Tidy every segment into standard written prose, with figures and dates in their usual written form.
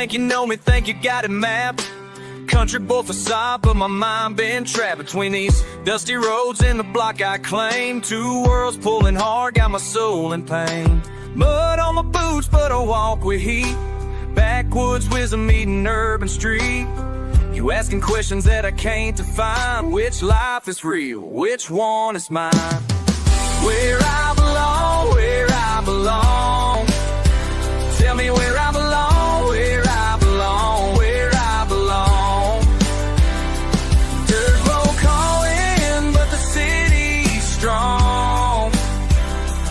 think you know me, think you got it mapped. Country boy facade, but my mind been trapped between these dusty roads and the block I claim. Two worlds pulling hard, got my soul in pain. Mud on my boots, but I walk with heat. Backwoods wisdom meeting urban street. You asking questions that I can't define. Which life is real, which one is mine? Where I belong, where I belong. Tell me where I belong, where I belong, where I belong. Dirt road calling, but the city's strong.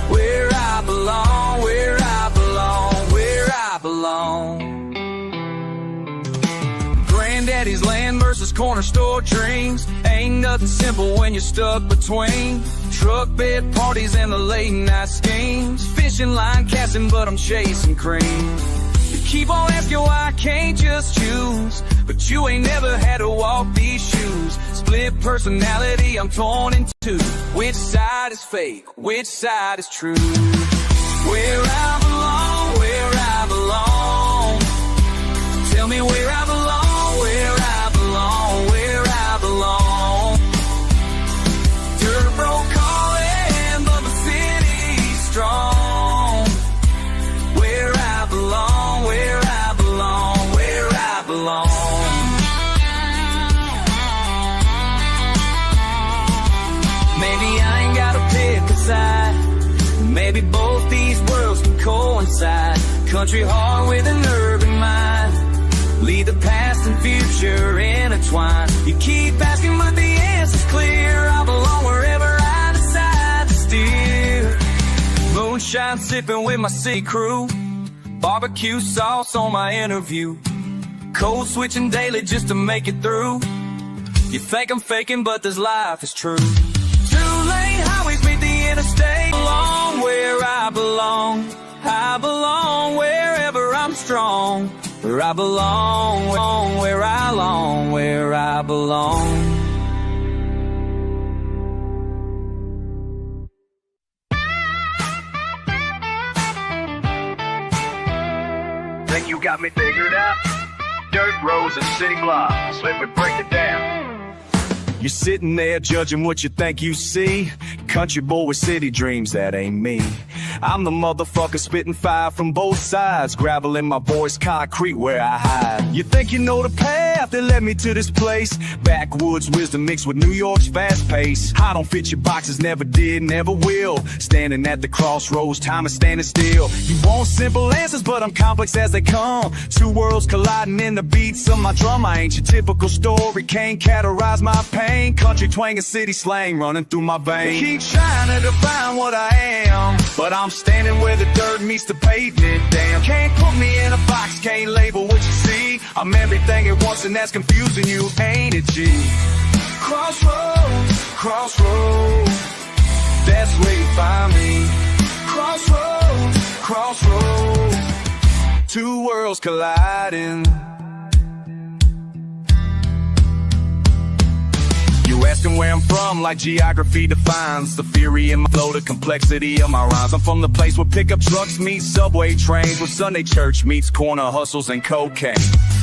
Where I belong, where I belong, where I belong. Granddaddy's land versus corner store dreams. Ain't nothing simple when you're stuck between truck bed parties and the late night schemes. Fishing line casting, but I'm chasing cream. You keep on asking why I can't just choose, but you ain't never had to walk these shoes. Split personality, I'm torn in two. Which side is fake, which side is true? Where I belong, where I belong. Tell me where I belong, where I belong, where I belong. Dirt road calling, but the city's strong. Where I belong, where I belong, where I belong. Maybe I ain't gotta pick a side. Maybe both these worlds can coincide. Country heart with an urban mind. Leave the past and future intertwined. You keep asking, but the answer's clear. I belong wherever I decide to steer. Moonshine sipping with my city crew. Barbecue sauce on my interview. Code switching daily just to make it through. You think I'm faking, but this life is true. Two-lane highways meet the interstate. Belong where I belong. I belong wherever I'm strong. Where I belong, where I belong, where I belong. Think you got me figured out? Dirt roads and city blocks, let me break it down. You're sitting there judging what you think you see. Country boy with city dreams, that ain't me. I'm the motherfucker spitting fire from both sides. Gravel in my boy's concrete where I hide. You think you know the path that led me to this place? Backwoods wisdom mixed with New York's fast pace. I don't fit your boxes, never did, never will. Standing at the crossroads, time is standing still. You want simple answers, but I'm complex as they come. Two worlds colliding in the beats of my drum. I ain't your typical story, can't categorize my pain. Country twang and city slang running through my veins. Keep trying to define what I am, but I'm standing where the dirt meets the pavement. Damn, can't put me in a box, can't label what you see. I'm everything at once and that's confusing you, ain't it, G? Crossroads, crossroads, that's where you find me. Crossroads, crossroads, two worlds colliding. You asking where I'm from, like geography defines the fury in my flow, the complexity of my rhymes. I'm from the place where pickup trucks meet subway trains, where Sunday church meets corner hustles and cocaine.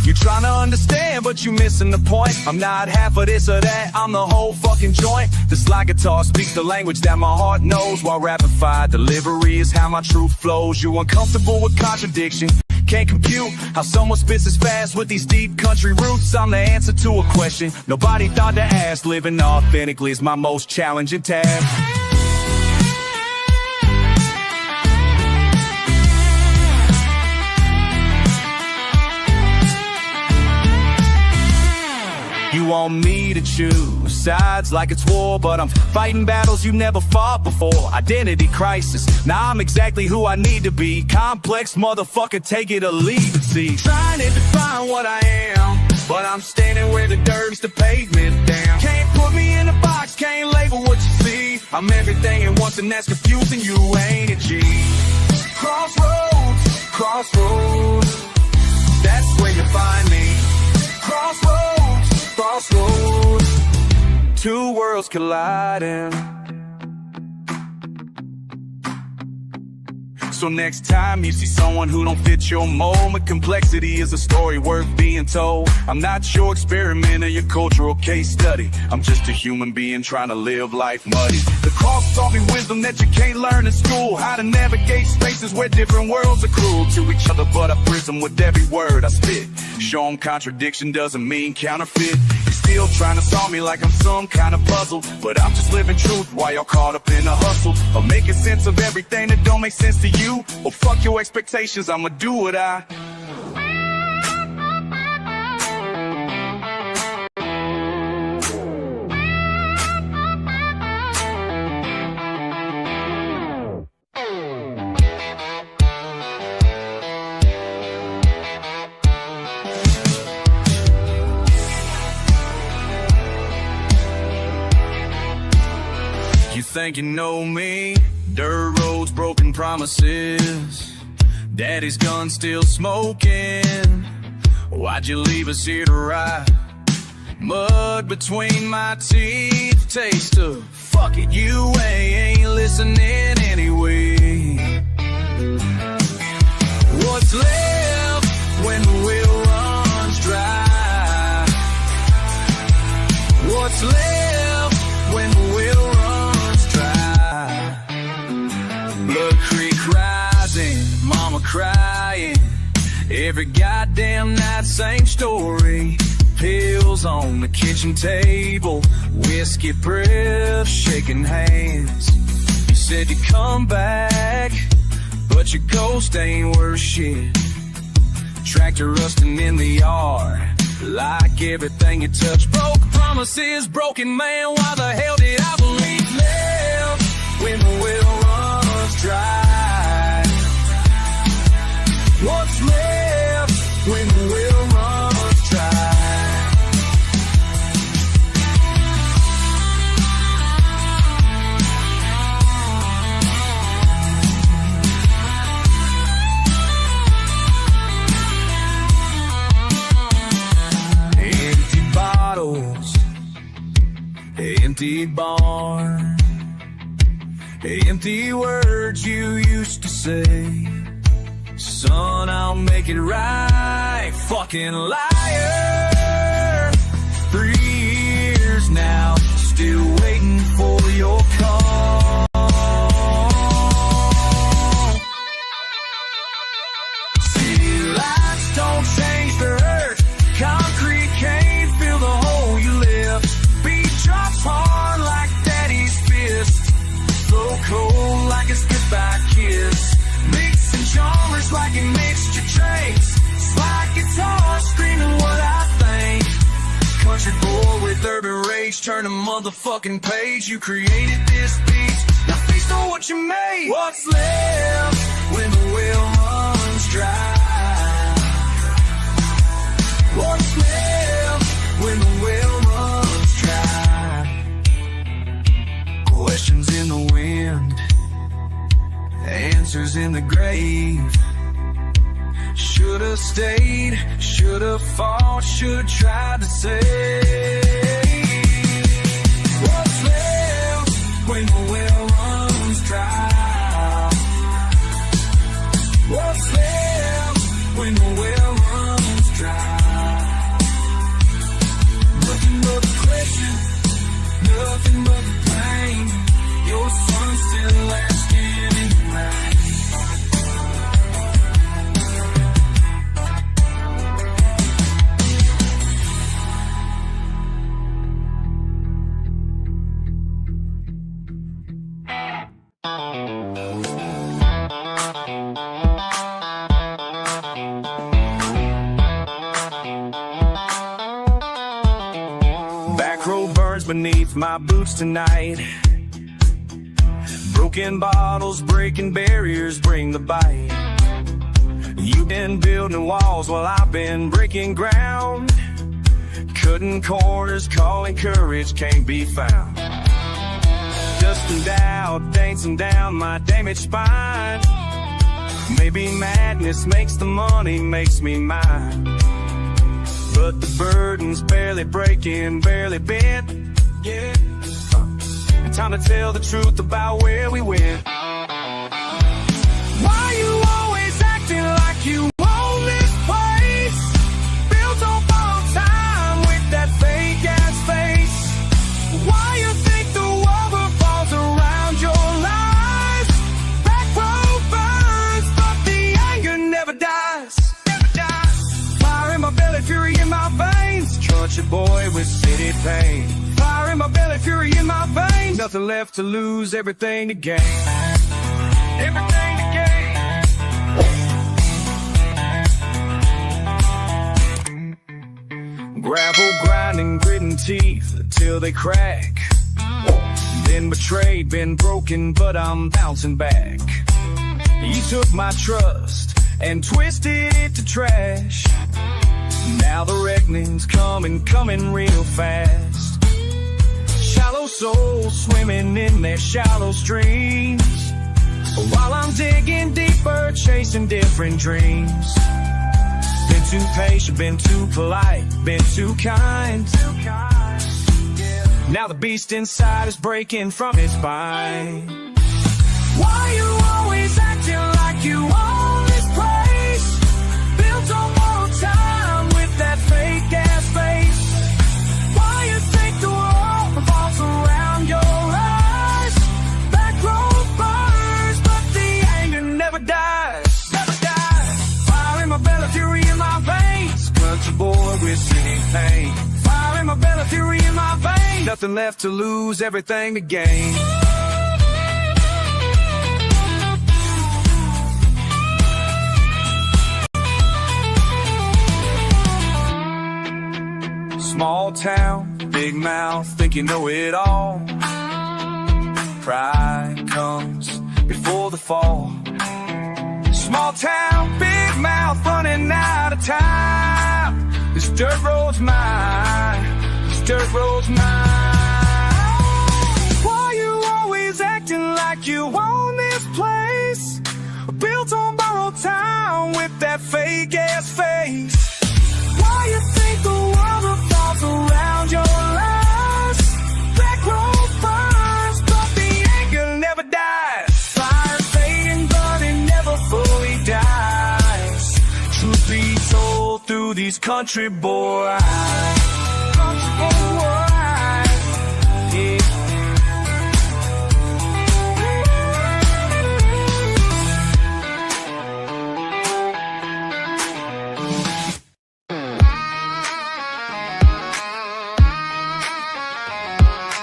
You trying to understand, but you missing the point. I'm not half of this or that, I'm the whole fucking joint. The slide guitar speaks the language that my heart knows, while rapid fire delivery is how my truth flows. You uncomfortable with contradiction? Can't compute how someone spits as fast with these deep country roots. I'm the answer to a question nobody thought to ask. Living authentically is my most challenging task. You want me to choose sides like it's war, but I'm fighting battles you never fought before. Identity crisis, now I'm exactly who I need to be. Complex motherfucker, take it or leave it, see. Trying to define what I am, but I'm standing where the dirt meets the pavement. Damn, can't put me in a box, can't label what you see. I'm everything at once and that's confusing you, ain't it, G? Crossroads, crossroads, that's where you find me. Crossroads, crossroads, two worlds colliding. So next time you see someone who don't fit your mold, my complexity is a story worth being told. I'm not your experiment or your cultural case study. I'm just a human being trying to live life muddy. The cross taught me wisdom that you can't learn in school. How to navigate spaces where different worlds are cruel to each other, but I prism with every word I spit. Show 'em contradiction doesn't mean counterfeit. You're still trying to solve me like I'm some kind of puzzle, but I'm just living truth while y'all caught up in the hustle of making sense of everything that don't make sense to you. Well, fuck your expectations, I'ma do what I... You think you know me? Dirt roads, broken promises. Daddy's gun still smoking. Why'd you leave us here to rot? Mud between my teeth, taste of fuck it, you ain't listening anyway. What's left when the well runs dry? What's left when the well runs dry? Blood Creek rising, mama crying. Every goddamn night, same story. Pills on the kitchen table, whiskey breath, shaking hands. You said you'd come back, but your ghost ain't worth shit. Tractor rusting in the yard, like everything you touch. Broke promises, broken man, why the hell did I believe left when the well runs dry? What's left when the well runs dry? Empty bottles, empty barn, empty words you used to say. Son, I'll make it right. Fucking liar. 3 years now, still waiting for your call. City lights don't change the earth. Concrete can't fill the hole you left. Beat drops hard like daddy's fist. Flow cold like a goodbye kiss. Mixing genres like a mixture trace. Slide guitar screaming what I think. Country boy with urban rage, turn a motherfucking page. You created this beat, now feast on what you made. What's left when the well runs dry? What's left when the well runs dry? Questions in the wind, answers in the grave. Should've stayed, should've fought, should've tried to save. What's left when the well runs dry? What's left when the well runs dry? Nothing but the question, nothing but the pain. Your son's still asking in the rain. Back road burns beneath my boots tonight. Broken bottles, breaking barriers, bring the bite. You've been building walls while I've been breaking ground. Cutting corners, calling courage can't be found. Dusting doubt, dancing down my damaged spine. Maybe madness makes the money, makes me mine. But the burden's barely breaking, barely bent. Yeah. Time to tell the truth about where we went. Why like you own this place, built on borrowed time with that fake ass face. Why you think the world revolves around your lies? Back road burns, but the anger never dies. Fire in my belly, fury in my veins, country boy with city pain. Fire in my belly, fury in my veins, nothing left to lose, everything to gain. Everything to gain. Gravel grinding, gritting teeth till they crack. Been betrayed, been broken, but I'm bouncing back. You took my trust and twisted it to trash. Now the reckoning's coming real fast. Shallow souls swimming in their shallow streams, while I'm digging deeper, chasing different dreams. Been too patient, been too polite, been too kind. Now the beast inside is breaking from its spine. Why you always acting like you own this place, built on borrowed time with that fake ass face? Why you think the world revolves around your eyes? Back road burns, but the anger never dies. Never dies. Fire in my belly, fury in my veins, country boy with city pain. Fire in my belly, fury in my veins, nothing left to lose, everything to gain. Small town, big mouth, think you know it all. Pride comes before the fall. Small town, big mouth, running out of time. This dirt road's mine, this dirt road's mine. Why you always acting like you own this place, built on borrowed time with that fake ass face? Why you think the world revolves around your lies? Back road burns, but the anger never dies. Fire fading, but it never fully dies. Truth be told, through these country boy eyes. Country boy eyes, yeah.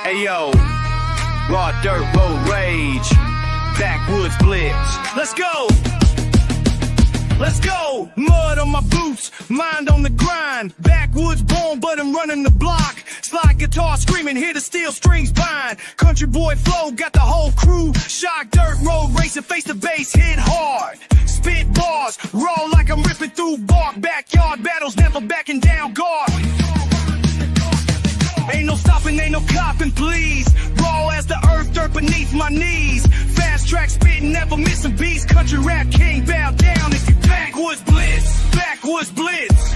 Hey yo, raw dirt road rage, backwoods blitz. Let's go! Let's go! Mud on my boots, mind on the grind. Backwoods born, but I'm running the block. Slide guitar screaming, hear the steel strings bind. Country boy flow, got the whole crew. Shock dirt road racing, face to base, hit hard. Spit bars, raw like I'm ripping through bark. Backyard battles, never backing down guard. Ain't no stopping, ain't no copping, please. Raw as the earth, dirt beneath my knees. Fast track spitting, never missing beats. Country rap king, bow down if you backwoods blitz. Backwoods blitz.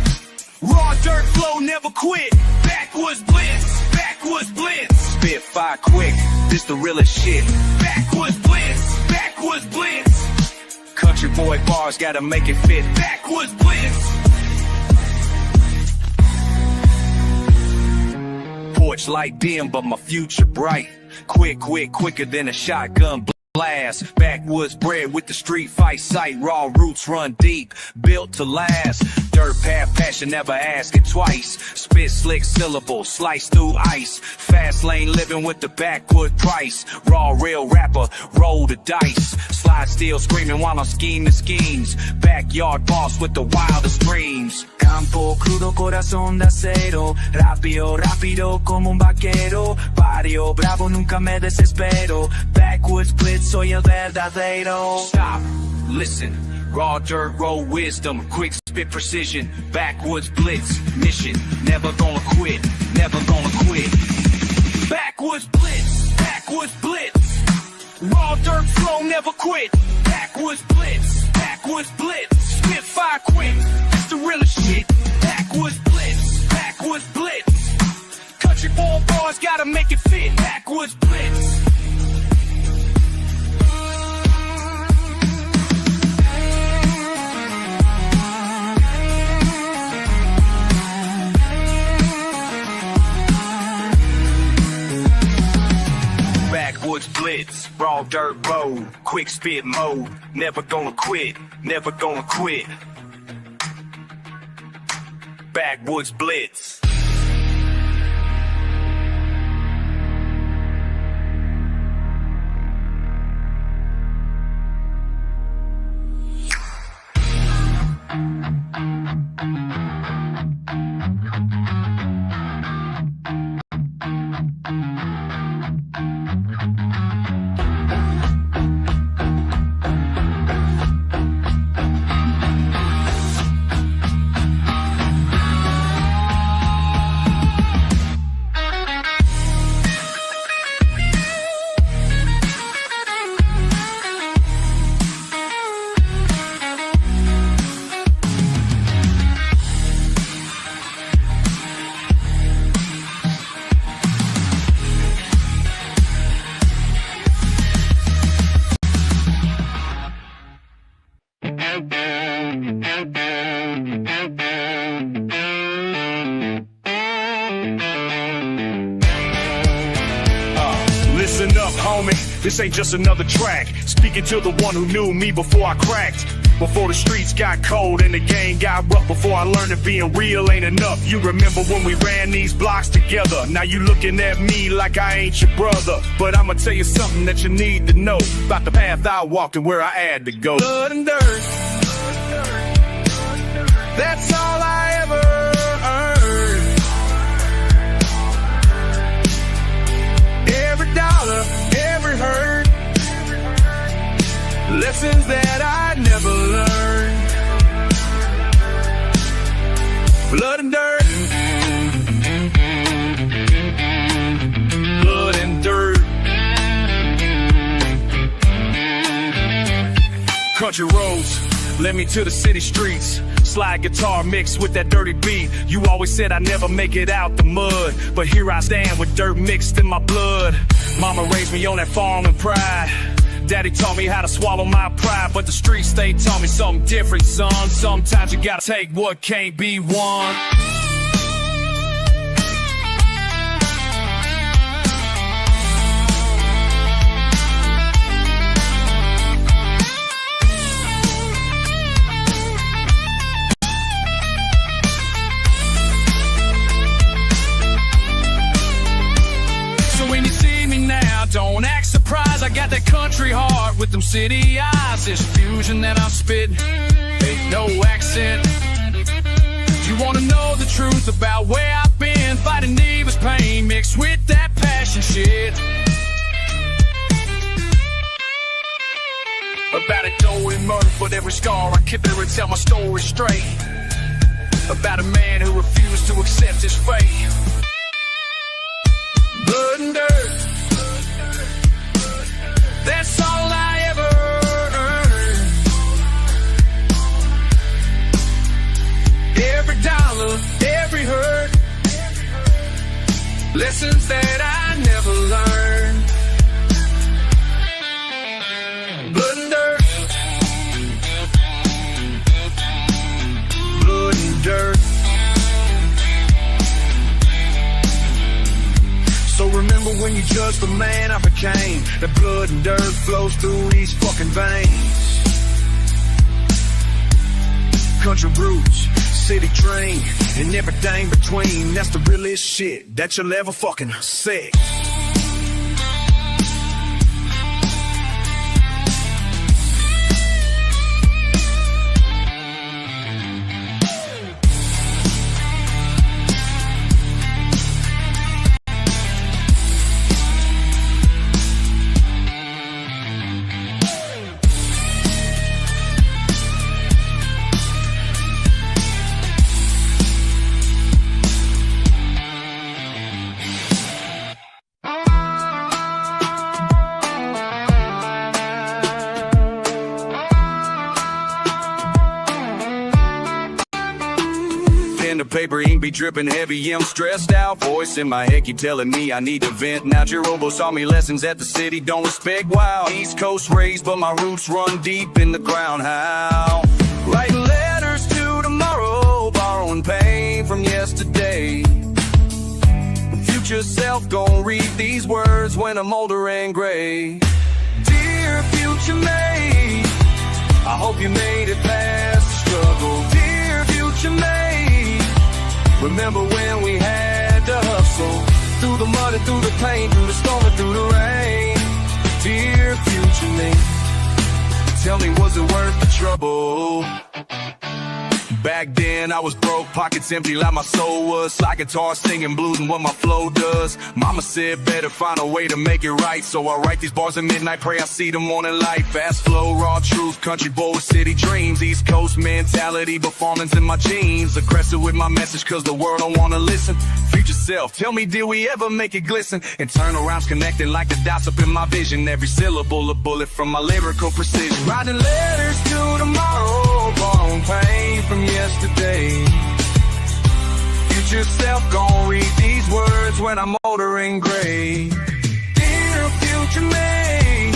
Raw dirt flow, never quit. Backwoods blitz. Backwoods blitz. Spit fire quick, this the realest shit. Backwoods blitz. Backwoods blitz. Country boy bars, gotta make it fit. Backwoods blitz. Porch light dim, but my future bright. Quicker than a shotgun blast. Backwoods bred with the street fight sight. Raw roots run deep, built to last. Dirt path passion, never ask it twice. Spit slick syllables, slice through ice. Fast lane living with the backwood price. Raw real rapper, roll the dice. Slide steel screaming while I'm scheming schemes. Backyard boss with the wildest dreams. Campo crudo, corazón de acero. Rápido como un vaquero. Barrio bravo, nunca me desespero. Backwoods blitz, soy el verdadero. Stop, listen. Raw dirt road wisdom, quick spit precision. Backwoods blitz, mission. Never gonna quit, never gonna quit. Backwoods blitz, backwoods blitz. Raw dirt flow, never quit. Backwoods blitz, backwoods blitz. Spit fire quick, it's the realest shit. Backwoods blitz, backwoods blitz. Country boy bars, gotta make it fit. Backwoods blitz. blitz, raw dirt road, quick spit mode. Never gonna quit, never gonna quit. Backwoods blitz. Listen up, homie, this ain't just another track. Speaking to the one who knew me before I cracked. Before the streets got cold and the game got rough. Before I learned that being real ain't enough. You remember when we ran these blocks together. Now you looking at me like I ain't your brother. But I'ma tell you something that you need to know about the path I walked and where I had to go. Blood and dirt, that's all I ever earned. Every dollar, every hurt, lessons that I never learned. Blood and dirt, blood and dirt. Country roads led me to the city streets. Slide guitar mixed with that dirty beat. You always said I'd never make it out the mud, but here I stand with dirt mixed in my blood. Mama raised me on that farm with pride. Daddy taught me how to swallow my pride, but the streets, they taught me something different, son. Sometimes you gotta take what can't be won. Don't act surprised, I got that country heart with them city eyes. This fusion that I'm spitting ain't no accent. You wanna know the truth about where I've been, fighting Neva's pain mixed with that passion shit. About a doughy murder, but every scar I keep there and tell my story straight. About a man who refused to accept his fate. Blood and dirt, that's all I ever earned. Every dollar, every hurt, lessons that I never learned. Blood and dirt, blood and dirt. So remember when you judged the man I became. The blood and dirt flows through these fucking veins. Country roots, city dream, and everything between. That's the realest shit that you'll ever fucking see. The paper ink be dripping heavy, yeah, I'm stressed out. Voice in my head keep telling me I need to vent. Now Jerobo saw me lessons that the city don't respect. Wow, East Coast raised, but my roots run deep in the ground. How? Writing letters to tomorrow, borrowing pain from yesterday. future self gon' read these words when I'm older and gray. Dear future me, I hope you made it past the struggle. Dear future me, remember when we had to hustle, through the mud and through the pain, through the storm and through the rain. Dear future me, tell me, was it worth the trouble? Back then I was broke, pockets empty like my soul was. Slide guitar, singing blues and what my flow does. Mama said better find a way to make it right, so I write these bars at midnight, pray I see the morning light. Fast flow, raw truth, country boy with city dreams. East Coast mentality, performance in my jeans. Aggressive with my message cause the world don't wanna listen. Future self, tell me, did we ever make it glisten? And turnarounds connected like the dots up in my vision. Every syllable a bullet from my lyrical precision. Writing letters to tomorrow, borrowing pain from yesterday. Future self gon' read these words when I'm older and gray. Dear future me,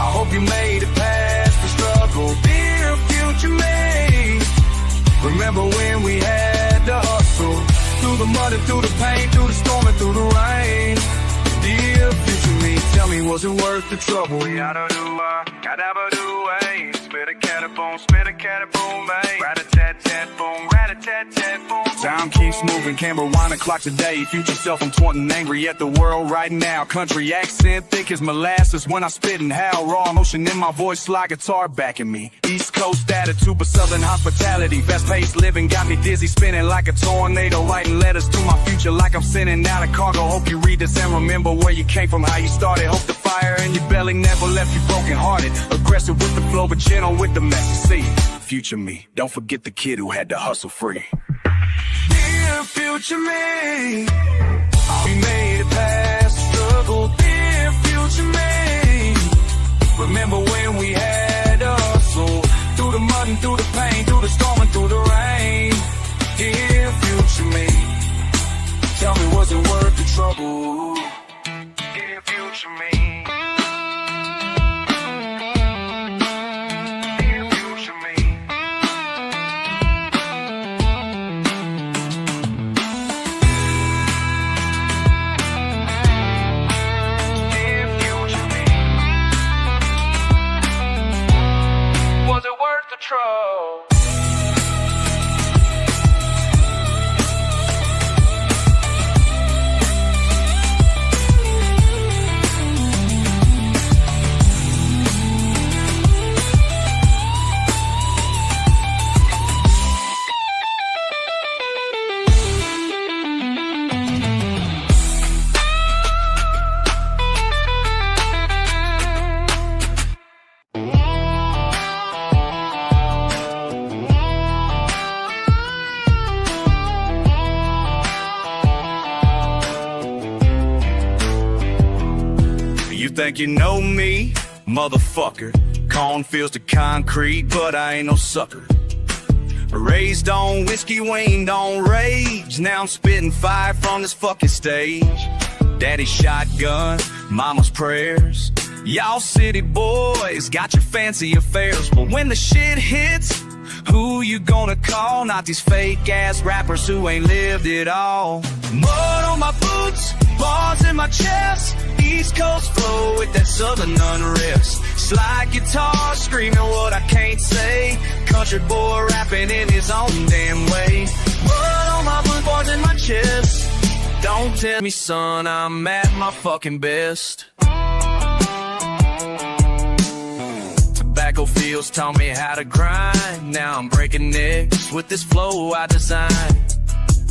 I hope you made it past the struggle. Dear future me, remember when we had to hustle, through the mud and through the pain, through the storm and through the rain. Dear future me, tell me, was it worth the trouble? We gotta do way. Spit a cataboom, babe. Rat-a-tat-tat-boom, rat-a-tat-tat-boom. Time keeps moving, can't rewind the clock today. Future self, I'm taunting, angry at the world right now. Country accent, thick as molasses when I spit and howl. Raw emotion in my voice, slide guitar backing me. East Coast attitude, but Southern hospitality. Fast-paced living got me dizzy, spinning like a tornado. Writing letters to my future like I'm sending out a cargo. Hope you read this and remember where you came from, how you started. Hope the fire in your belly never left you broken-hearted. Aggressive with the flow, but gentle with the message. See, future me, don't forget the kid who had to hustle free. Dear future me, we made it past the struggle. Dear future me, remember when we had to hustle, through the mud and through the pain, through the storm and through the rain. Dear future me, tell me, was it worth the trouble? Dear future me. Think you know me, motherfucker. Cornfields to concrete, but I ain't no sucker. Raised on whiskey, weaned on rage. Now I'm spitting fire from this fucking stage. Daddy's shotgun, mama's prayers. Y'all city boys got your fancy affairs, but when the shit hits, who you gonna call? Not these fake ass rappers who ain't lived it all. Mud on my boots, bars in my chest. East Coast flow with that southern unrest. Slide guitar screaming what I can't say. Country boy rapping in his own damn way. Blood on my blue bars in my chest. Don't tell me, son, I'm at my fucking best. Tobacco fields taught me how to grind. Now I'm breaking necks with this flow I designed.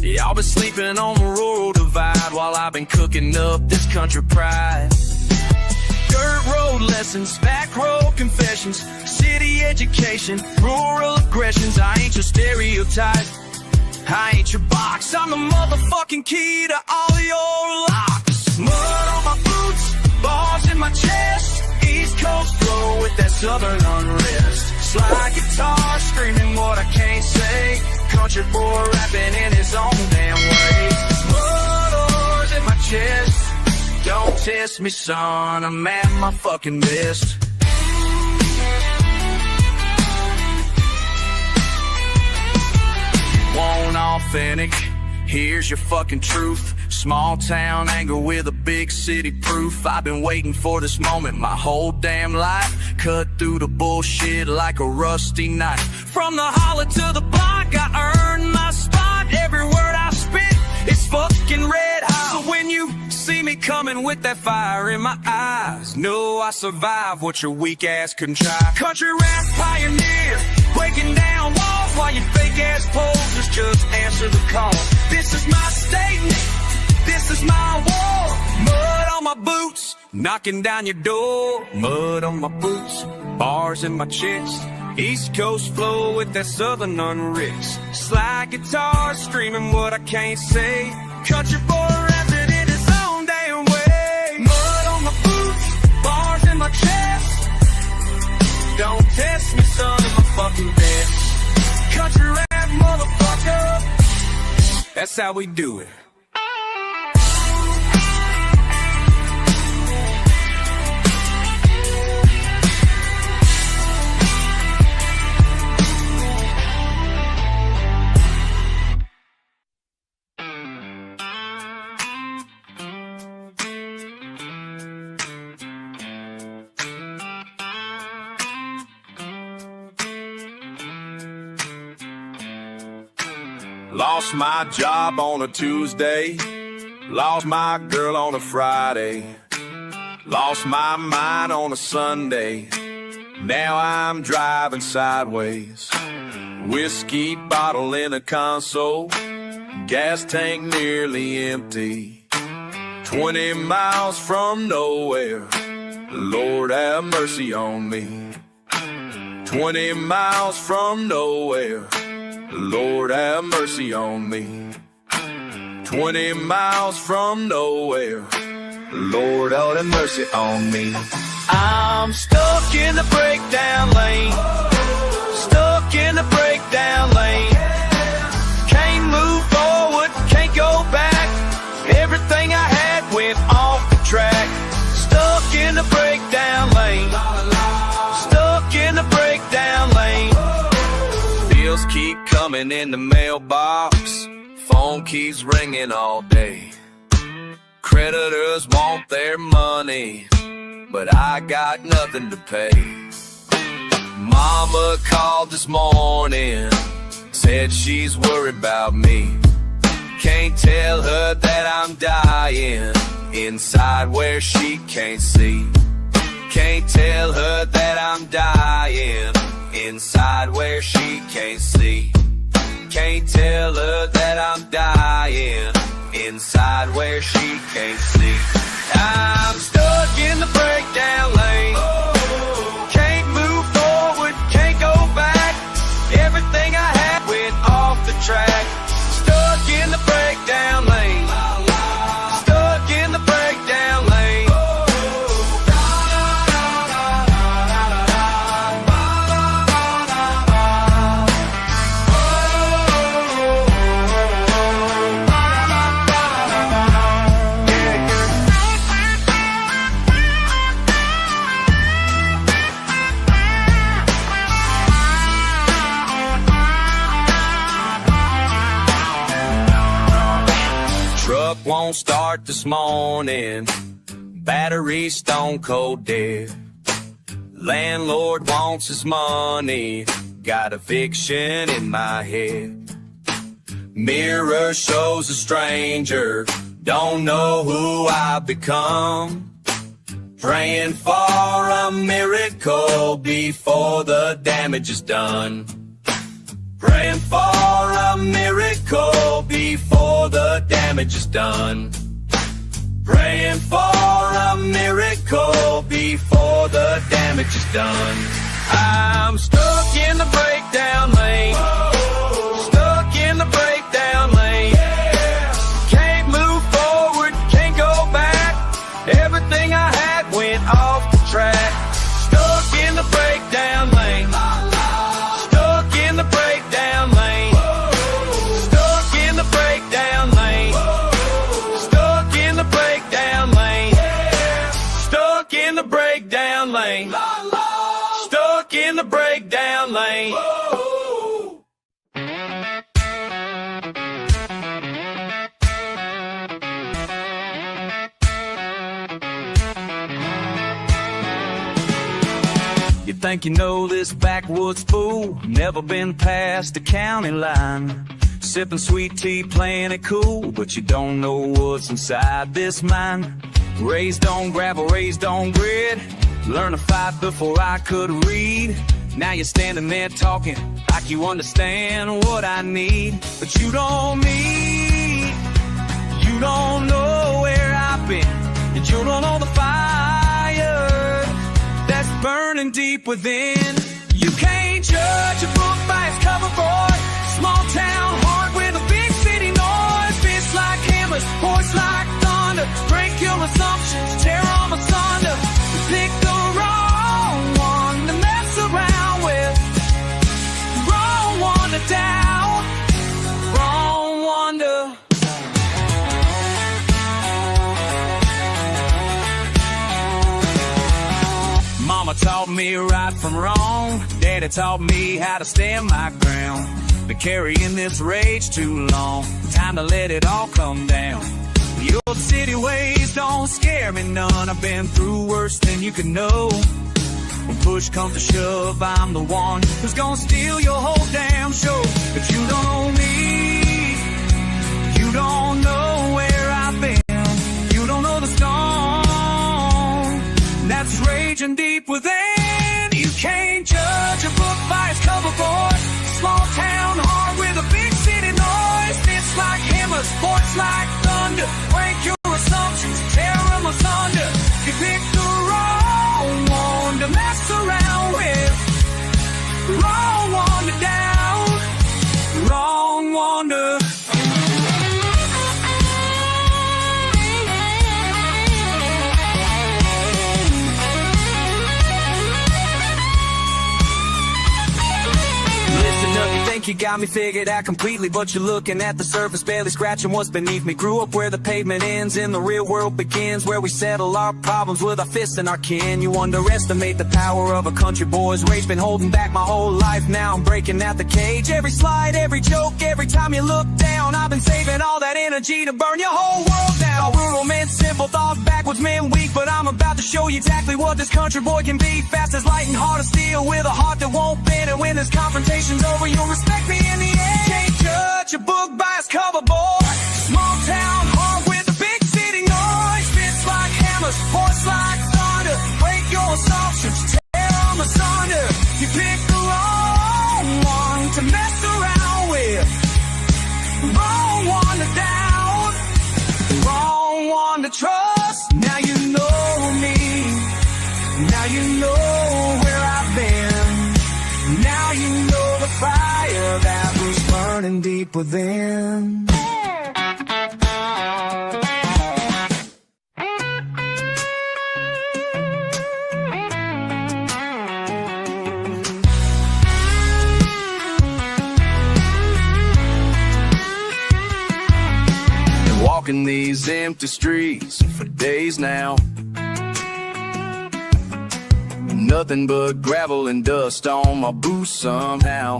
Y'all been sleeping on the rural divide while I've been cooking up this country pride. Dirt road lessons, back road confessions, city education, rural aggressions. I ain't your stereotype, I ain't your box. I'm the motherfucking key to all your locks. Mud on my boots, bars in my chest. East Coast flow with that southern unrest. Slide guitar screaming what I can't say. Country boy rapping in his own damn way. Blood in my chest. Don't test me, son, I'm at my fucking best. Want authentic, Here's your fucking truth. Small town anger with a big city proof. I've been waiting for this moment my whole damn life. Cut through the bullshit like a rusty knife. From the holler to the block, I earned my spot. Every word I spit is fucking red hot. So when you see me coming with that fire in my eyes, know I survived what your weak ass couldn't try. Country rap pioneer, breaking down walls while your fake ass posers just answer the call. This is my statement, this is my war. Mud on my boots, knocking down your door. Mud on my boots, bars in my chest. East Coast flow with that southern unrest. Slide guitar screaming what I can't say. Country boy rapping in his own damn way. Mud on my boots, bars in my chest. Don't test me, son, in my fucking best. Country rap, motherfucker. That's how we do it. Lost my job on a Tuesday. Lost my girl on a Friday. Lost my mind on a Sunday. Now I'm driving sideways. Whiskey bottle in a console. Gas tank nearly empty. 20 miles from nowhere. Lord have mercy on me. 20 miles from nowhere. Lord have mercy on me. 20 miles from nowhere. Lord have mercy on me. I'm stuck in the breakdown lane. Stuck in the breakdown lane. Can't move forward, can't go back. Everything I had went off the track. Stuck in the breakdown lane. Stuck in the breakdown lane. Bills keep coming in the mailbox. Phone keeps ringing all day. Creditors want their money, but I got nothing to pay. Mama called this morning, said she's worried about me. Can't tell her that I'm dying inside where she can't see. Can't tell her that I'm dying inside where she can't see. Can't tell her that I'm dying inside where she can't see. I'm stuck in the breakdown lane. Can't move forward, can't go back. Everything I had went off the track. Stuck in the breakdown lane. Stuck in the breakdown lane. Truck won't start this morning. Battery stone cold dead. Landlord wants his money. Got eviction in my head. Mirror shows a stranger. Don't know who I've become. Praying for a miracle before the damage is done. Praying for a miracle before the damage is done. Praying for a miracle before the damage is done. I'm stuck in the breakdown lane. Stuck in the breakdown lane. Can't move forward, can't go back. Everything I had went off the track. Stuck in the breakdown lane. Stuck in the breakdown lane. Stuck in the breakdown lane. Stuck in the breakdown lane. Stuck in the breakdown lane. Stuck in the breakdown lane. think you know this backwoods fool, never been past the county line. Sipping sweet tea, playing it cool, but you don't know what's inside this mind. Raised on gravel, raised on grit, learned to fight before I could read. Now you're standing there talking like you understand what I need, but you don't need. You don't know where I've been, and you don't know the fire that's burning deep within. You can't judge a book by its cover, boy. Small town heart with a big city noise. Fists like hammers, voice like thunder. Break your assumptions, tear them asunder. Pick the wrong one to mess around with. Wrong one to doubt. Wrong one to... Mama taught me right from wrong. Daddy taught me how to stand my ground. Been carrying this rage too long. Time to let it all come down. The old city ways don't scare me none. I've been through worse than you can know. When push comes to shove, I'm the one who's gonna steal your whole damn show. But you don't know me. You don't know where I've been. You don't know the storm that's raging deep within. You can't judge a book by its cover, boy. Small town heart with a big city noise. Fists like hammers, voice like thunder. Break your assumptions, tear them asunder. You pick the wrong one to mess around with. Wrong one to down. Wrong one to... You got me figured out completely, but you're looking at the surface, barely scratching what's beneath me. Grew up where the pavement ends and the real world begins, where we settle our problems with our fists and our kin. You underestimate the power of a country boy's rage. Been holding back my whole life, now I'm breaking out the cage. Every slide, every joke, every time you look down, I've been saving all that energy to burn your whole world down. Rural men, simple thoughts, backwards men weak, but I'm about to show you exactly what this country boy can be. Fast as light and hard as steel, with a heart that won't bend. And when this confrontation's over, you'll respect me in the end. Can't judge a book by its cover, boy. Small town heart with a big city noise. Fists like hammers, voice like thunder. Break your assumptions, tear them asunder. You pick the wrong one to mess around with. Wrong one to doubt. Wrong one to trust. Now you know me. Now you know where I've been. Now you know the fire that was burning deep within. Been walking these empty streets for days now. Nothing but gravel and dust on my boots somehow.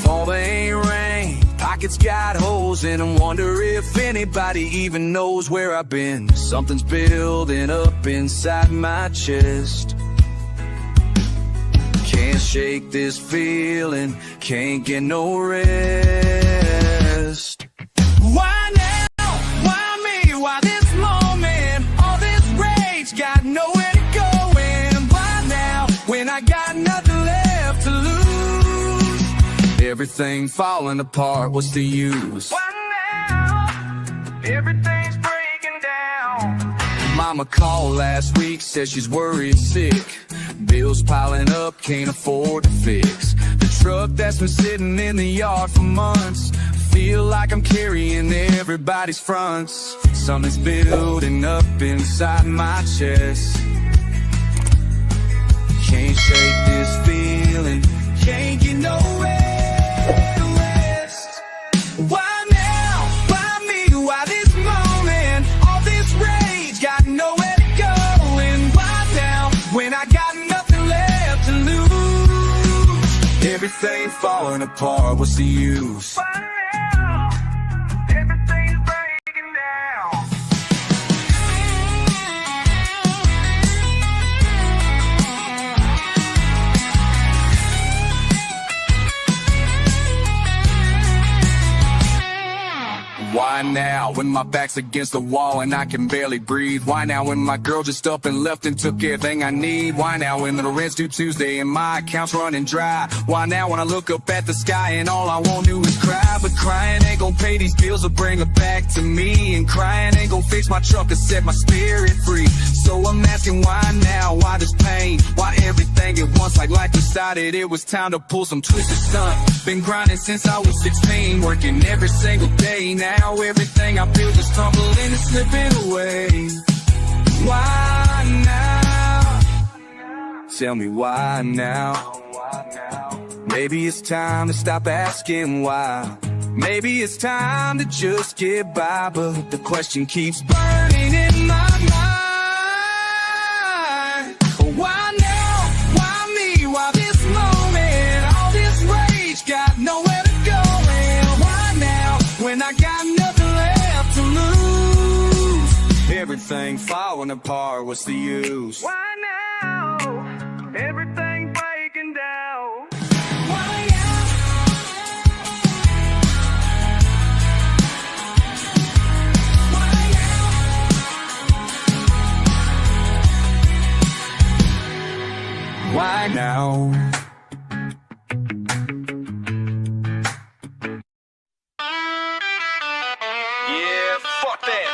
Fall ain't rain, pockets got holes in them. Wonder if anybody even knows where I've been. Something's building up inside my chest. Can't shake this feeling, can't get no rest. Why now? Why me? Why this moment? All this rage got nowhere to go. And why now? When I got nothing left to lose. Everything falling apart, what's the use? Why now? Everything's breaking down. Mama called last week, said she's worried sick. Bills piling up, can't afford to fix. The truck that's been sitting in the yard for months. Feel like I'm carrying everybody's fronts. Something's building up inside my chest. Can't shake this feeling, can't get no rest. Why now? Why me? Why this moment? All this rage got nowhere to go. And why now? When I got nothing left to lose. Everything falling apart, what's the use? Why now, when my back's against the wall and I can barely breathe? Why now, when my girl just up and left and took everything I need? Why now, when the rent's due Tuesday and my account's running dry? Why now, when I look up at the sky and all I won't do is cry? But crying ain't gon' pay these bills or bring her back to me, and crying ain't gon' fix my truck or set my spirit free. So I'm asking why now, why this pain? Why everything at once, like life decided it was time to pull some twisted stunt? Been grinding since I was 16, working every single day. Now everything I built is tumbling and slipping away. Why now? Tell me why now? Maybe it's time to stop asking why. Maybe it's time to just get by, but the question keeps burning in my mind. Why now? Why me? Why this moment? All this rage got nowhere to go. And why now? When I got nothing left to lose. Everything falling apart, what's the use? Why now? Everything breaking down. Why now? Why now? Why now? Yeah, fuck that.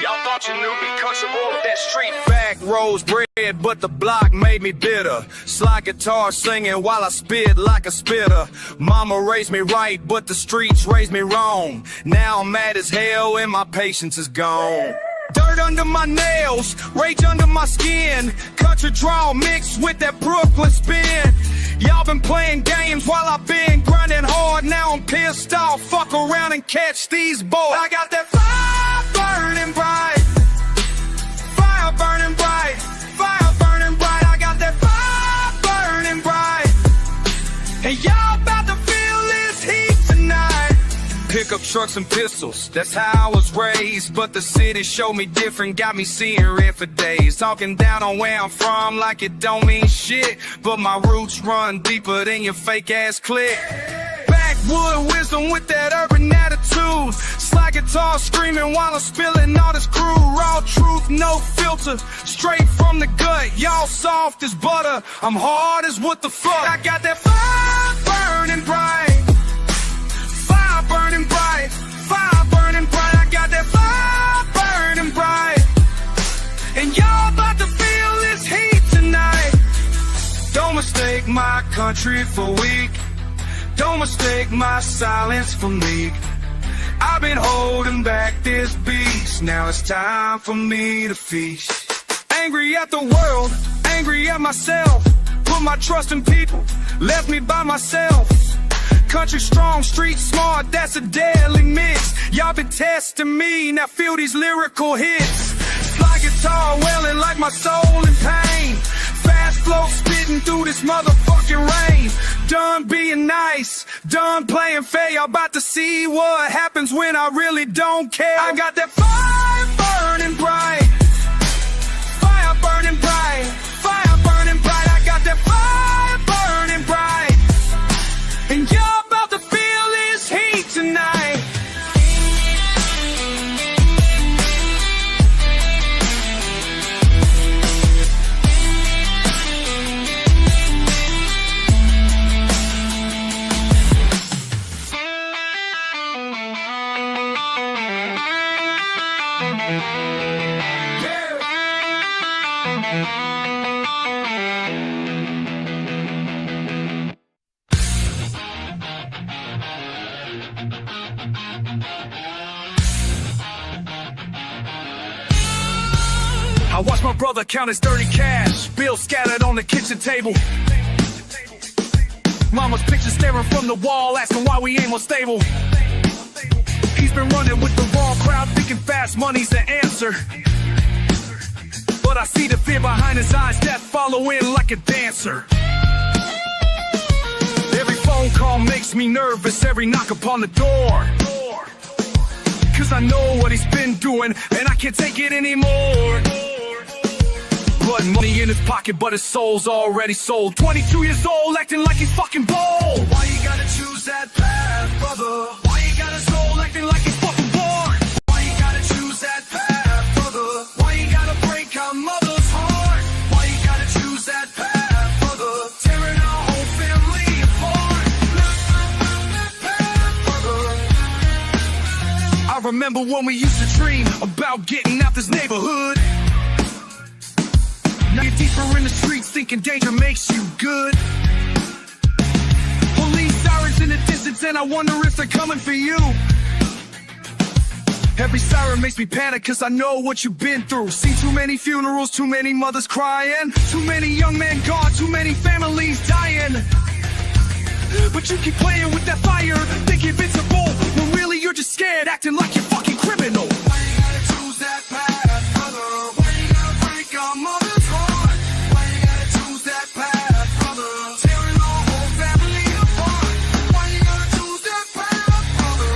Y'all thought you knew me, country boy with that street. Back rows bread, but the block made me bitter. Slide guitar singing while I spit like a spitter. Mama raised me right, but the streets raised me wrong. Now I'm mad as hell and my patience is gone. Dirt under my nails, rage under my skin. Country drawl mixed with that Brooklyn spin. Y'all been playing games while I've been grinding hard. Now I'm pissed off, fuck around and catch these boys. I got that fire burning bright. Fire burning bright. Fire burning bright. I got that fire burning bright. And y'all about to feel this heat tonight. Pick up trucks and pistols, that's how I was raised. But the city showed me different, got me seeing red for days. Talking down on where I'm from like it don't mean shit. But my roots run deeper than your fake ass clique. Backwood wisdom with that urban attitude. Slide guitar screaming while I'm spilling all this crude. Raw truth, no filter, straight from the gut. Y'all soft as butter, I'm hard as what the fuck. I got that fire burning bright. Fire burning bright, fire burning bright. I got that fire burning bright. And y'all about to feel this heat tonight. Don't mistake my country for weak. Don't mistake my silence for meek. I've been holding back this beast. Now it's time for me to feast. Angry at the world, angry at myself. Put my trust in people, left me by myself. Country strong, street smart, that's a deadly mix. Y'all been testing me, now feel these lyrical hits. Slide guitar wailing like my soul in pain. Fast flow spitting through this motherfucking rain. Done being nice, done playing fair. Y'all about to see what happens when I really don't care. I got that fire burning bright. Fire burning bright. Fire burning bright. I got that fire burning bright. And y'all about to feel this heat tonight. I watched my brother count his dirty cash, bills scattered on the kitchen table. Mama's picture staring from the wall, asking why we ain't more stable. He's been running with the wrong crowd, thinking fast money's the answer. But I see the fear behind his eyes, death following like a dancer. Every phone call makes me nervous, every knock upon the door. Cause I know what he's been doing, and I can't take it anymore. Blood money in his pocket, but his soul's already sold. 22 years old, acting like he's fucking bold. Why you gotta choose that path, brother? Why you got his soul acting like he's fucking I remember when we used to dream about getting out this neighborhood. Now you're deeper in the streets thinking danger makes you good. Police sirens in the distance and I wonder if they're coming for you. Every siren makes me panic cause I know what you've been through. Seen too many funerals, too many mothers crying, too many young men gone, too many families dying. But you keep playing with that fire, think you're invincible, when really you're just scared, acting like you're fucking criminal. Why you gotta choose that path, brother? Why you gotta break our mother's heart? Why you gotta choose that path, brother? Tearing our whole family apart. Why you gotta choose that path, brother?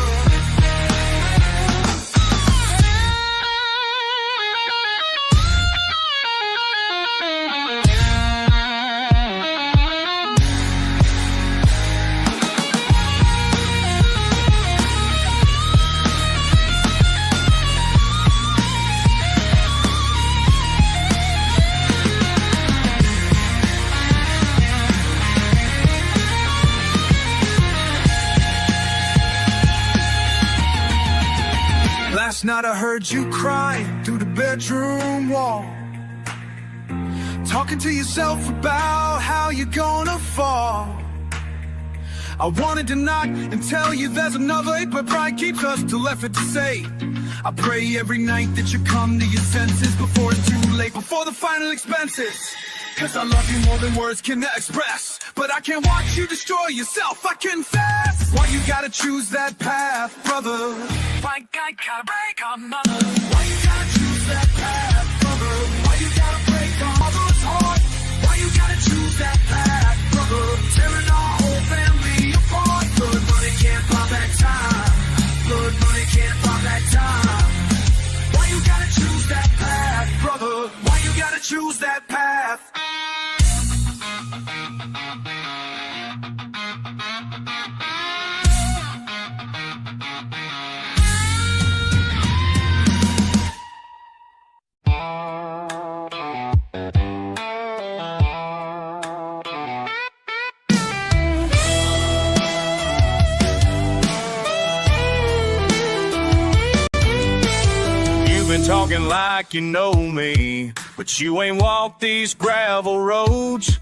Last night I heard you crying through the bedroom wall, talking to yourself about how you're gonna fall. I wanted to knock and tell you there's another, but pride keeps us too left it to say. I pray every night that you come to your senses before it's too late, before the final expenses. Cause I love you more than words can express, but I can't watch you destroy yourself, I confess. Why you gotta choose that path, brother? Why I gotta break our mother? Why you gotta choose that path, brother? Why you gotta break our mother's heart? Why you gotta choose that path, brother? Tearing our whole family apart. Blood money can't buy back time. Blood money can't buy back time. Why you gotta choose that path, brother? Why you gotta choose that path? Talking like you know me, but you ain't walked these gravel roads.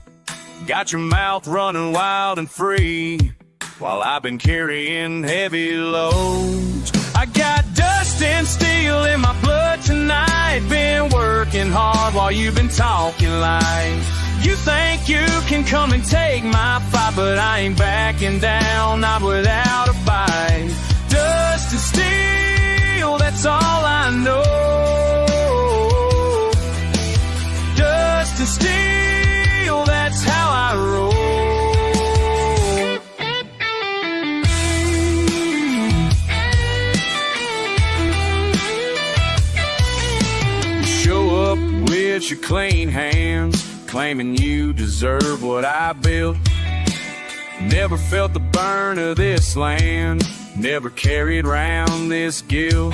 Got your mouth running wild and free, while I've been carrying heavy loads. I got dust and steel in my blood tonight. Been working hard while you've been talking like you think you can come and take my fight, but I ain't backing down, not without a fight. Dust and steel, that's all I know. Dust and steel, that's how I roll. Show up with your clean hands, claiming you deserve what I built. Never felt the burn of this land, never carried round this guilt.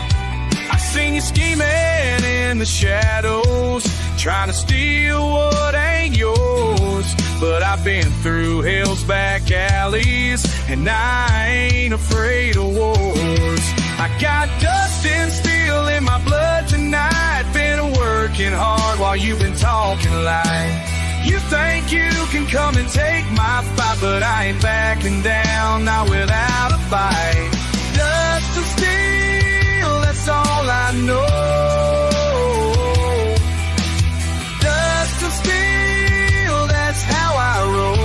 I seen you scheming in the shadows, trying to steal what ain't yours. But I've been through hell's back alleys, and I ain't afraid of wars. I got dust and steel in my blood tonight. Been working hard while you've been talking like you think you can come and take my fight, but I ain't backing down, not without a fight. Dust and steel, that's all I know. Dust and steel, that's how I roll.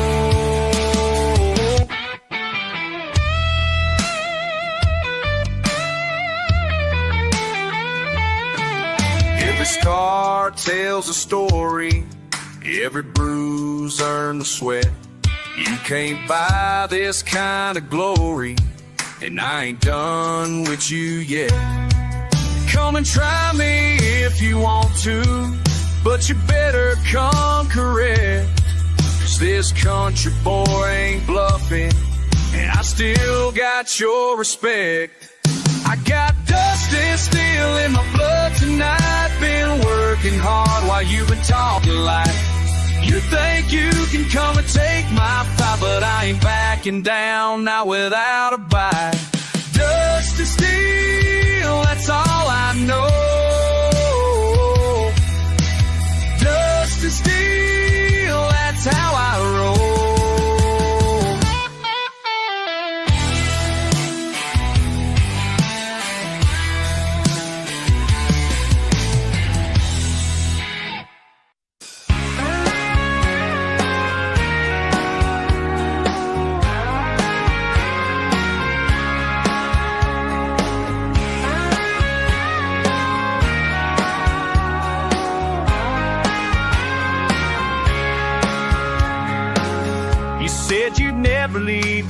Every scar tells a story, every bruise earned the sweat. You can't buy this kind of glory, and I ain't done with you yet. Come and try me if you want to, but you better come correct. 'Cause this country boy ain't bluffing, and I still got your respect. I got dust and steel in my blood tonight. Been working hard while you've been talking like you think you can come and take my fight, but I ain't backing down, not without a bite. Dust and steel,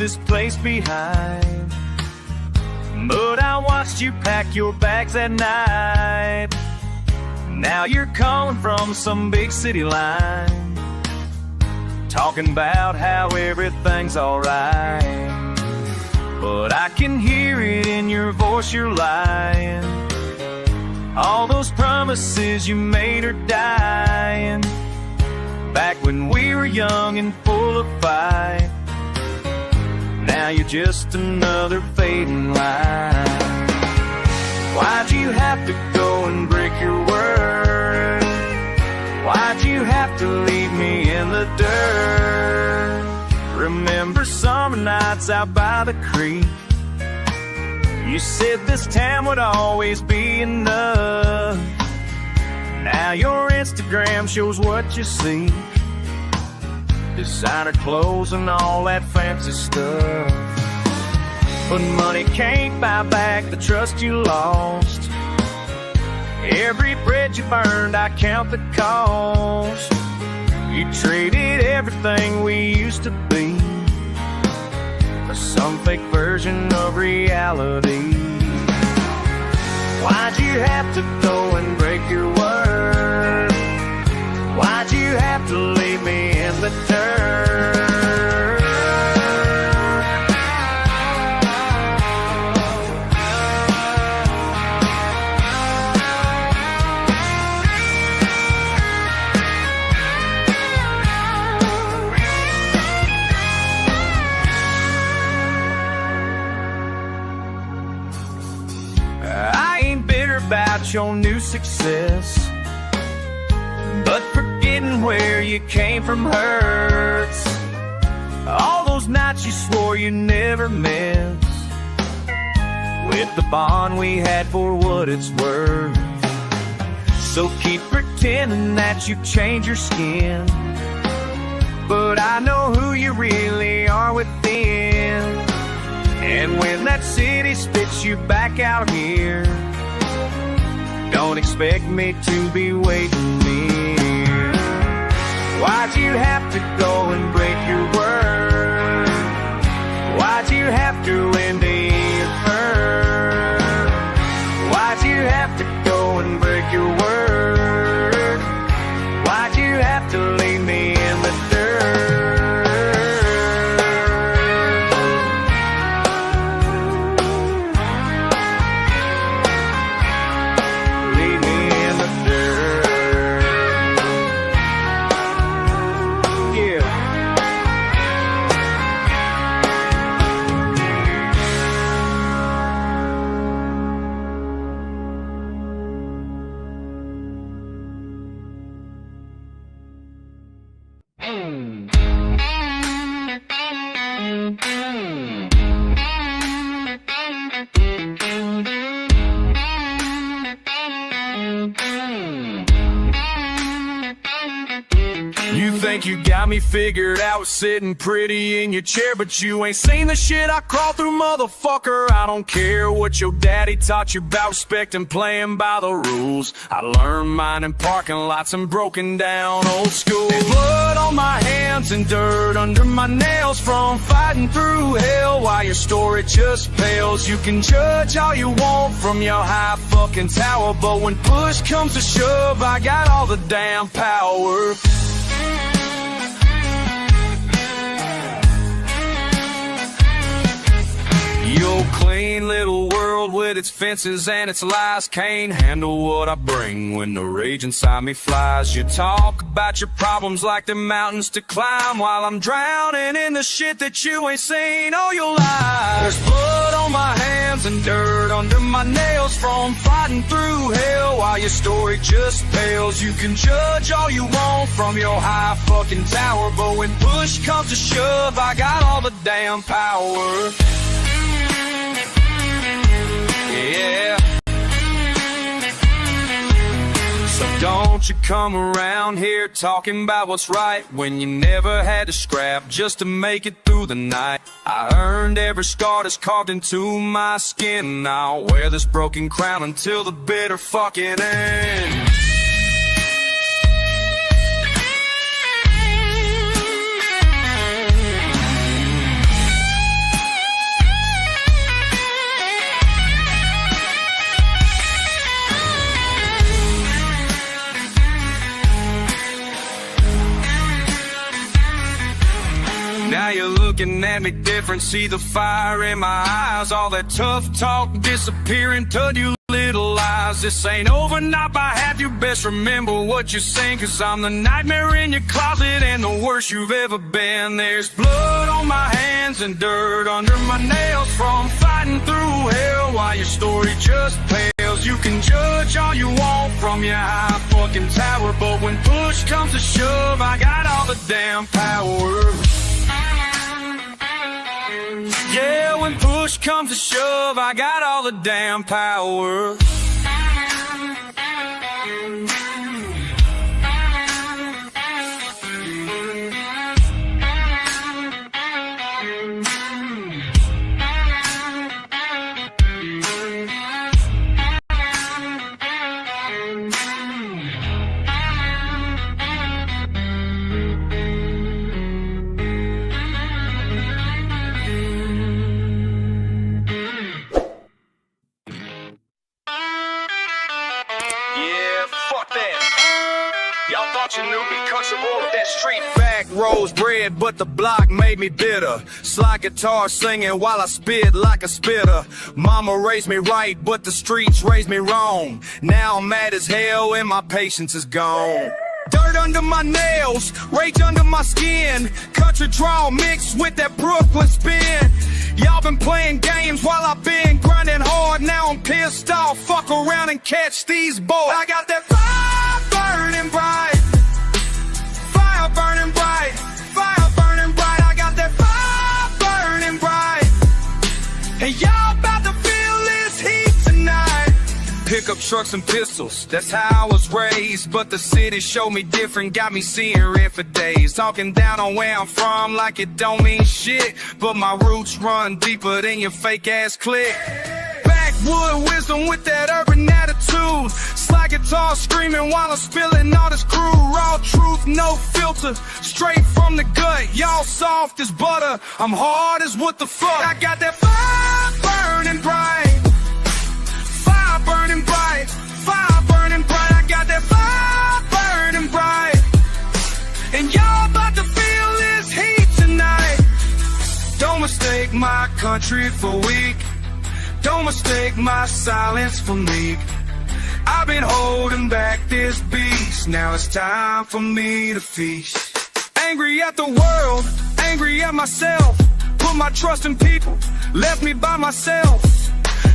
this place behind. But I watched you pack your bags that night. Now you're calling from some big city line, talking about how everything's alright. But I can hear it in your voice, you're lying. All those promises you made are dying. Back when we were young and full of fight, now you're just another fading light. Why'd you have to go and break your word? Why'd you have to leave me in the dirt? Remember summer nights out by the creek? You said this time would always be enough. Now your Instagram shows what you see, designer clothes and all that fancy stuff. But money can't buy back the trust you lost. Every bridge you burned, I count the cost. You traded everything we used to be for some fake version of reality. Why'd you have to go and break your word? Why'd you have to leave me in the dirt? I ain't bitter about your new success, but forgetting where you came from hurts. All those nights you swore you never missed, with the bond we had for what it's worth. So keep pretending that you've changed your skin, but I know who you really are within. And when that city spits you back out here, don't expect me to be waiting near. Why'd you have to go and break your word? Why'd you have to end it first? Why'd you have to go and break your word? Why'd you have to leave me in the dirt? You think you got me figured out sitting pretty in your chair, but you ain't seen the shit I crawl through, motherfucker. I don't care what your daddy taught you about respect and playing by the rules. I learned mine in parking lots and broken down old school. There's blood on my hands and dirt under my nails from fighting through hell while your story just pales. You can judge all you want from your high fucking tower, but when push comes to shove, I got all the damn power. Your clean little world with its fences and its lies can't handle what I bring when the rage inside me flies. You talk about your problems like they're mountains to climb, while I'm drowning in the shit that you ain't seen. Oh, you lie. There's blood on my hands and dirt under my nails from fighting through hell while your story just pales. You can judge all you want from your high fucking tower, but when push comes to shove, I got all the damn power. Yeah. So don't you come around here talking about what's right when you never had to scrap just to make it through the night. I earned every scar that's carved into my skin. I'll wear this broken crown until the bitter fucking end. looking at me different. See the fire in my eyes, all that tough talk disappearing to you little lies. This ain't over, not by half. You best remember what you're saying, cause I'm the nightmare in your closet and the worst you've ever been. There's blood on my hands and dirt under my nails from fighting through hell while your story just pales. You can judge all you want from your high fucking tower, but when push comes to shove, I got all the damn power. Yeah, when push comes to shove, I got all the damn power. Y'all thought you knew me, country road with that street. Back rose bread, but the block made me bitter. Slide guitar singing while I spit like a spitter. Mama raised me right, but the streets raised me wrong. Now I'm mad as hell and my patience is gone. Dirt under my nails, rage under my skin. Country drawl mixed with that Brooklyn spin. Y'all been playing games while I've been grinding hard. Now I'm pissed off, fuck around and catch these boys. I got that fire burning bright, fire burning bright, fire burning bright. I got that fire burning bright, and y'all about to feel this heat tonight. Pickup trucks and pistols, that's how I was raised. But the city showed me different, got me seeing red for days. Talking down on where I'm from like it don't mean shit, but my roots run deeper than your fake ass clique. Backwood wisdom with that urban attitude. Slide guitar screaming while I'm spilling all this crude raw truth, no filter, straight from the gut. Y'all soft as butter, I'm hard as what the fuck. I got that fire burning bright, fire burning bright, fire burning bright. I got that fire burning bright, and y'all about to feel this heat tonight. Don't mistake my country for weak, don't mistake my silence for meek. I've been holding back this beast, now it's time for me to feast. Angry at the world, angry at myself. Put my trust in people, left me by myself.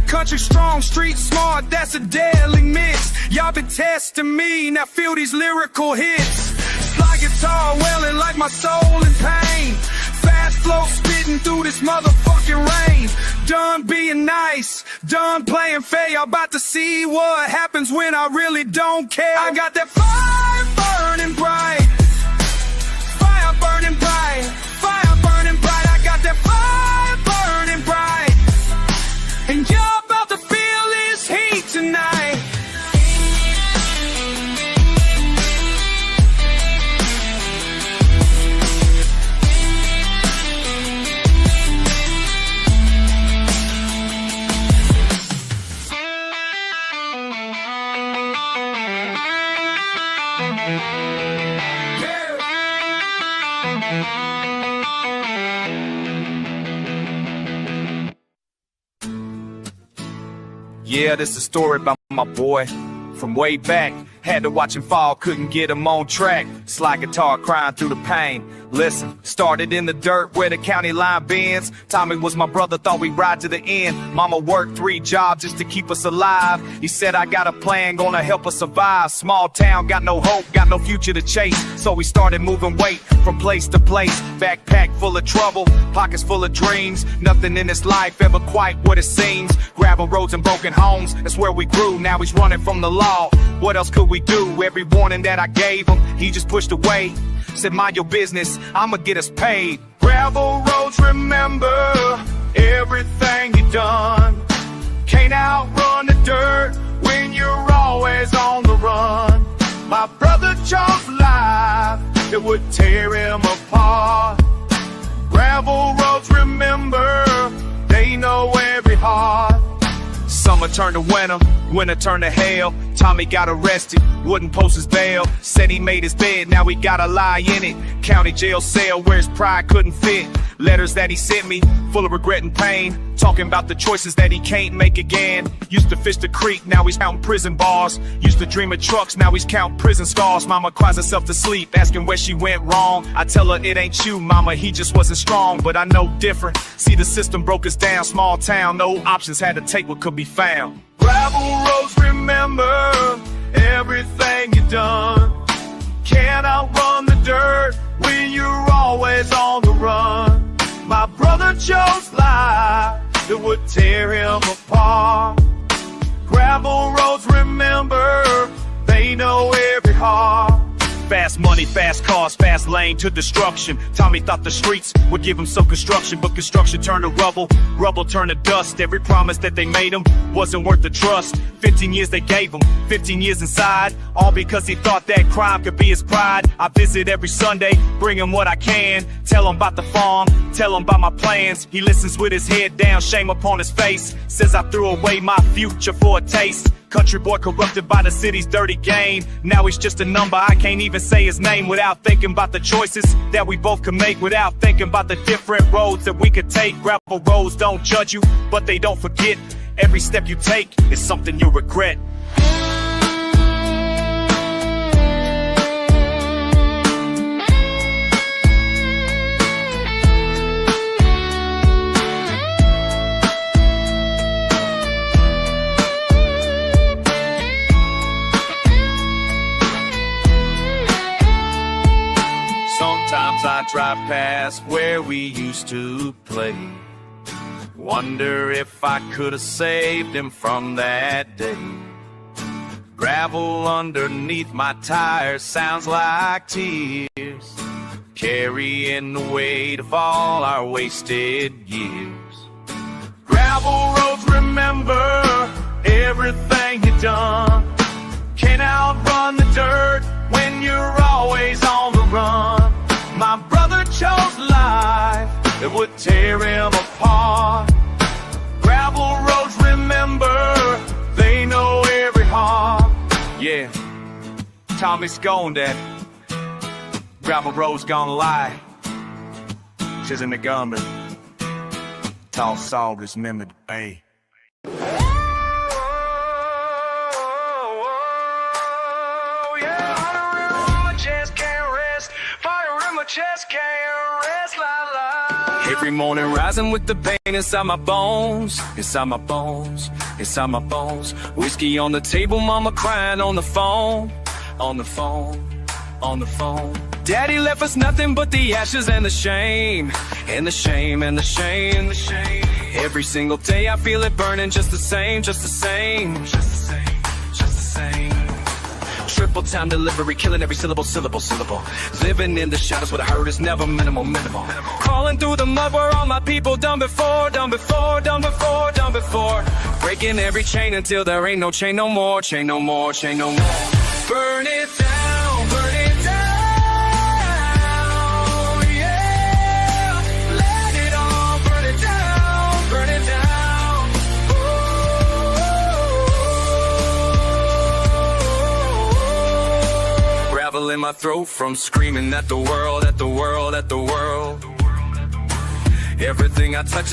Country strong, street smart, that's a deadly mix. Y'all been testing me, now feel these lyrical hits. Slide guitar wailing like my soul in pain. Fast flow spitting through this motherfucking rain. Done being nice, done playing fair. Y'all about to see what happens when I really don't care. I got that fire burning bright, fire burning bright, fire burning bright. I got that fire burning bright, and y'all about to feel this heat tonight. Yeah, this is a story about my boy from way back. Had to watch him fall, couldn't get him on track. Slide guitar crying through the pain. Listen, started in the dirt where the county line bends. Tommy was my brother, thought we'd ride to the end. Mama worked 3 jobs just to keep us alive. He said, I got a plan, gonna help us survive. Small town, got no hope, got no future to chase. So we started moving weight from place to place. Backpack full of trouble, pockets full of dreams. Nothing in this life ever quite what it seems. Gravel roads and broken homes, that's where we grew. Now he's running from the law. What else could we do? Every warning that I gave him, he just pushed away. Said, mind your business, I'ma get us paid. Gravel roads, remember everything you done. Can't outrun the dirt when you're always on the run. My brother chose life that would tear him apart. Gravel roads, remember, they know every heart. Summer turned to winter, winter turned to hell. Tommy got arrested, wouldn't post his bail. Said he made his bed, now he gotta lie in it. County jail cell where his pride couldn't fit. Letters that he sent me, full of regret and pain, talking about the choices that he can't make again. Used to fish the creek, now he's counting prison bars. Used to dream of trucks, now he's counting prison scars. Mama cries herself to sleep, asking where she went wrong. I tell her it ain't you, mama, he just wasn't strong. But I know different, see the system broke us down. Small town, no options, had to take what could be found. Gravel roads, remember everything you done. Can't outrun the dirt when you're always on the run. My brother chose life that would tear him apart. Gravel roads, remember, they know every heart. Fast money, fast cars, fast lane to destruction. Tommy thought the streets would give him some construction, but construction turned to rubble, rubble turned to dust. Every promise that they made him wasn't worth the trust. 15 years they gave him, 15 years inside, all because he thought that crime could be his pride. I visit every Sunday, bring him what I can, tell him about the farm, tell him about my plans. He listens with his head down, shame upon his face, says I threw away my future for a taste. Country boy corrupted by the city's dirty game. Now he's just a number, I can't even say his name without thinking about the choices that we both could make, without thinking about the different roads that we could take. Gravel roads don't judge you, but they don't forget. Every step you take is something you'll regret. Sometimes I drive past where we used to play, wonder if I could have saved him from that day. Gravel underneath my tires sounds like tears, carrying the weight of all our wasted years. Gravel roads, remember everything you done. Can't outrun the dirt when you're always on the run. My brother chose life that would tear him apart. Gravel roads, remember, they know every heart. Yeah, Tommy's gone, Daddy. Gravel roads gonna lie. She's in the gunman. Tall saw is remembered, hey. Chest can't rest, la la. Every morning rising with the pain inside my bones, inside my bones, inside my bones. Whiskey on the table, mama crying on the phone, on the phone, on the phone. Daddy left us nothing but the ashes and the shame, and the shame, and the shame, and the shame. Every single day I feel it burning just the same, just the same, just the same, just the same. Triple time delivery, killing every syllable, syllable, syllable. Living in the shadows where the hurt is never minimal, minimal. Crawling through the mud where all my people done before, done before, done before, done before. Breaking every chain until there ain't no chain no more, chain no more, chain no more. Burn it down, burn it down, yeah. Let it all burn it down, burn it down. In my throat from screaming at the world, at the world, at the world. Everything I touch is